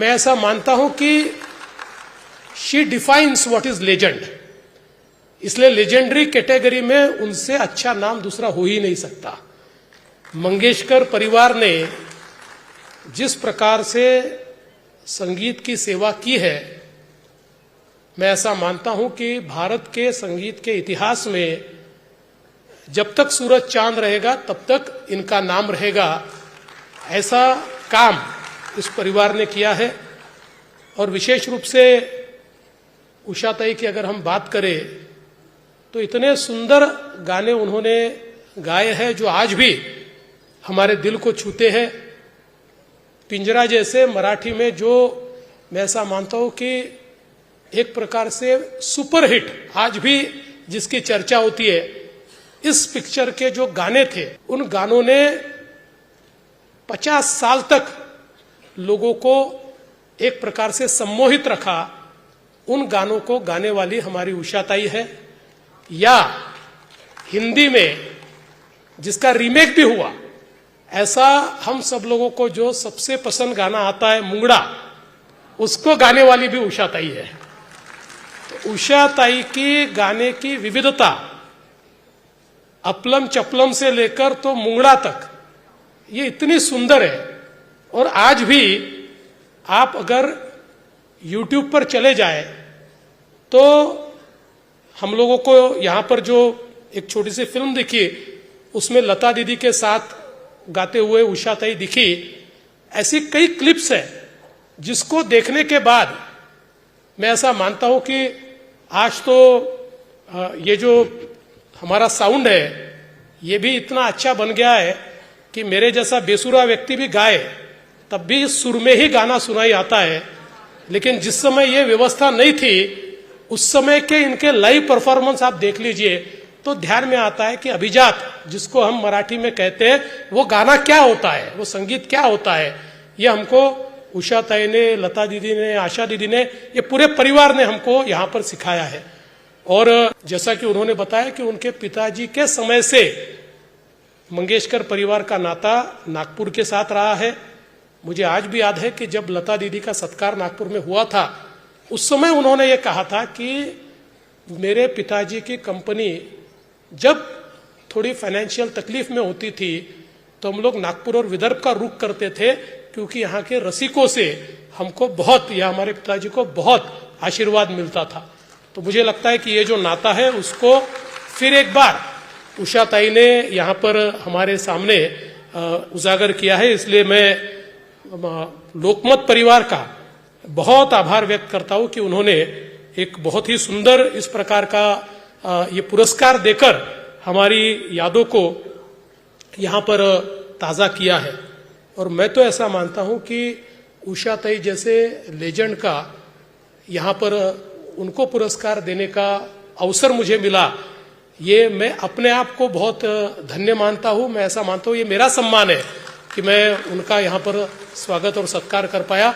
मैं ऐसा मानता हूं कि she defines what is legend, इसलिए लेजेंडरी कैटेगरी में उनसे अच्छा नाम दूसरा हो ही नहीं सकता। मंगेशकर परिवार ने जिस प्रकार से संगीत की सेवा की है, मैं ऐसा मानता हूं कि भारत के संगीत के इतिहास में जब तक सूरज चांद रहेगा तब तक इनका नाम रहेगा। ऐसा काम इस परिवार ने किया है। और विशेष रूप से उषा ताई की अगर हम बात करें तो इतने सुंदर गाने उन्होंने गाए हैं जो आज भी हमारे दिल को छूते हैं। पिंजरा जैसे मराठी में जो मैं ऐसा मानता हूं कि एक प्रकार से सुपरहिट आज भी जिसकी चर्चा होती है, इस पिक्चर के जो गाने थे उन गानों ने 50 साल तक लोगों को एक प्रकार से सम्मोहित रखा। उन गानों को गाने वाली हमारी उषा ताई है। या हिंदी में जिसका रीमेक भी हुआ, ऐसा हम सब लोगों को जो सबसे पसंद गाना आता है मुंगड़ा, उसको गाने वाली भी उषा ताई है। तो उषा ताई की गाने की विविधता अपलम चपलम से लेकर तो मुंगड़ा तक ये इतनी सुंदर है। और आज भी आप अगर YouTube पर चले जाए तो हम लोगों को यहाँ पर जो एक छोटी सी फिल्म दिखी उसमें लता दीदी के साथ गाते हुए उषा ताई दिखी। ऐसी कई क्लिप्स हैं जिसको देखने के बाद मैं ऐसा मानता हूं कि आज तो ये जो हमारा साउंड है ये भी इतना अच्छा बन गया है कि मेरे जैसा बेसुरा व्यक्ति भी गाए तब भी सुर में ही गाना सुनाई आता है। लेकिन जिस समय ये व्यवस्था नहीं थी उस समय के इनके लाइव परफॉर्मेंस आप देख लीजिए तो ध्यान में आता है कि अभिजात जिसको हम मराठी में कहते हैं वो गाना क्या होता है, वो संगीत क्या होता है, ये हमको उषा ताई ने, लता दीदी ने, आशा दीदी ने, ये पूरे परिवार ने हमको यहाँ पर सिखाया है। और जैसा कि उन्होंने बताया कि उनके पिताजी के समय से मंगेशकर परिवार का नाता नागपुर के साथ रहा है। मुझे आज भी याद है कि जब लता दीदी का सत्कार नागपुर में हुआ था उस समय उन्होंने ये कहा था कि मेरे पिताजी की कंपनी जब थोड़ी फाइनेंशियल तकलीफ में होती थी तो हम लोग नागपुर और विदर्भ का रुख करते थे क्योंकि यहाँ के रसिकों से हमको बहुत, या हमारे पिताजी को बहुत आशीर्वाद मिलता था। तो मुझे लगता है कि ये जो नाता है उसको फिर एक बार उषा ताई ने यहाँ पर हमारे सामने उजागर किया है। इसलिए मैं लोकमत परिवार का बहुत आभार व्यक्त करता हूं कि उन्होंने एक बहुत ही सुंदर इस प्रकार का ये पुरस्कार देकर हमारी यादों को यहाँ पर ताज़ा किया है। और मैं तो ऐसा मानता हूं कि उषा ताई जैसे लेजेंड का यहाँ पर उनको पुरस्कार देने का अवसर मुझे मिला, ये मैं अपने आप को बहुत धन्य मानता हूं। मैं ऐसा मानता हूं ये मेरा सम्मान है कि मैं उनका यहाँ पर स्वागत और सत्कार कर पाया।